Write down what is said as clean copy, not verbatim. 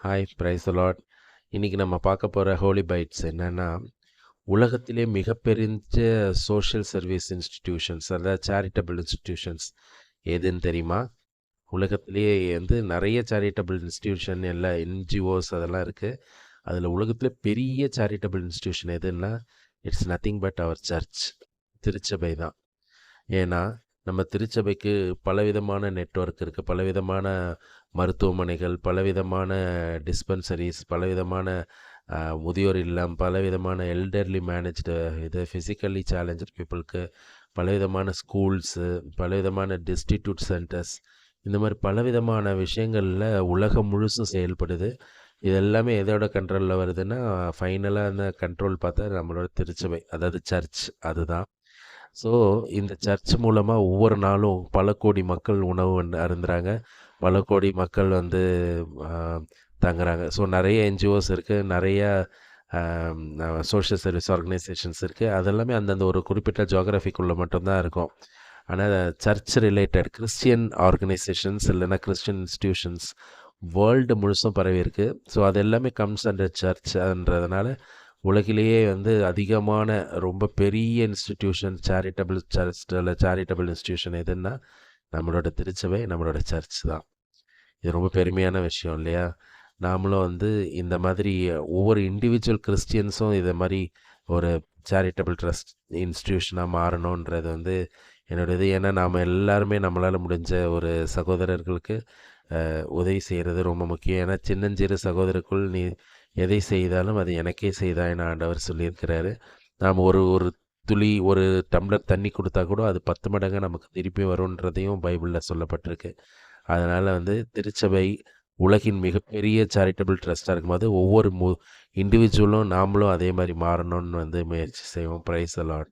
Hi price Lord. இன்னைக்கு நம்ம பார்க்க போகிற ஹோலி பைட்ஸ் என்னன்னா, உலகத்திலே மிகப்பெரிய சோஷியல் சர்வீஸ் இன்ஸ்டிடியூஷன்ஸ், அதாவது சேரிட்டபிள் இன்ஸ்டிடியூஷன்ஸ் எதுன்னு தெரியுமா? உலகத்திலேயே நிறைய சேரிட்டபிள் இன்ஸ்டிடியூஷன் எல்லாம் என்ஜிஓஸ் அதெல்லாம் இருக்குது. அதில் உலகத்திலே பெரிய சேரிட்டபிள் இன்ஸ்டிடியூஷன் எதுன்னா, it's nothing but our church, திருச்சபை தான். ஏன்னா நம்ம திருச்சபைக்கு பலவிதமான நெட்வொர்க் இருக்குது, பலவிதமான மருத்துவமனைகள், பலவிதமான டிஸ்பென்சரிஸ், பலவிதமான முதியோர் இல்லம், பலவிதமான எல்டர்லி மேனேஜ்டு இது ஃபிசிக்கலி சேலஞ்சு பீப்புளுக்கு, பலவிதமான ஸ்கூல்ஸு, பலவிதமான டிஸ்டிடியூட் சென்டர்ஸ், இந்த மாதிரி பலவிதமான விஷயங்களில் உலகம் முழுசும் செயல்படுது. இது எல்லாமே எதோட கண்ட்ரோலில் வருதுன்னா, ஃபைனலாக அந்த கண்ட்ரோல் பார்த்தா நம்மளோட திருச்சபை, அதாவது சர்ச் அதுதான். ஸோ இந்த சர்ச் மூலமாக ஒவ்வொரு நாளும் பல கோடி மக்கள் உணவு அருந்துறாங்க, பல கோடி மக்கள் தங்குறாங்க. ஸோ நிறைய என்ஜிஓஸ் இருக்குது, நிறைய சோஷியல் சர்வீஸ் ஆர்கனைசேஷன்ஸ் இருக்குது. அதெல்லாமே அந்தந்த ஒரு குறிப்பிட்ட ஜியோகிராஃபிக்குள்ளே மட்டும்தான் இருக்கும். ஆனால் சர்ச் ரிலேட்டட் கிறிஸ்டியன் ஆர்கனைசேஷன்ஸ் இல்லைன்னா கிறிஸ்டியன் இன்ஸ்டிடியூஷன்ஸ் வேர்ல்டு முழுசும் பரவி இருக்குது. ஸோ அது எல்லாமே கம்ஸ் அண்டர் சர்ச்ன்றதுனால உலகிலேயே அதிகமான ரொம்ப பெரிய இன்ஸ்டிடியூஷன் சேரிட்டபிள் சர்ச்சில் சேரிட்டபிள் இன்ஸ்டிடியூஷன் எதுன்னா நம்மளோட திருச்சபை, நம்மளோட சர்ச் தான். இது ரொம்ப பெருமையான விஷயம் இல்லையா? நாமளும் இந்த மாதிரி ஒவ்வொரு இண்டிவிஜுவல் கிறிஸ்டியன்ஸும் இதை மாதிரி ஒரு சேரிட்டபிள் ட்ரஸ்ட் இன்ஸ்டிடியூஷனாக மாறணுன்றது என்னோட இது. ஏன்னா நாம் எல்லாருமே நம்மளால் முடிஞ்ச ஒரு சகோதரர்களுக்கு உதவி செய்கிறது ரொம்ப முக்கியம். ஏன்னா சின்னஞ்சிறு சகோதரருக்குள் நீ எதை செய்தாலும் அது எனக்கே செய்தா என ஆண்டவர் சொல்லியிருக்கிறாரு. நாம் ஒரு ஒரு துளி ஒரு டம்ளர் தண்ணி கொடுத்தா கூட அது 10 மடங்கு நமக்கு திருப்பி வரும்ன்றதையும் பைபிளில் சொல்லப்பட்டிருக்கு. அதனால் திருச்சபை உலகின் மிகப்பெரிய சேரிட்டபிள் ட்ரஸ்ட்டாக இருக்கும்போது ஒவ்வொரு இண்டிவிஜுவலும் நாமளும் அதே மாதிரி மாறணும்னு முயற்சி செய்வோம். Praise the Lord.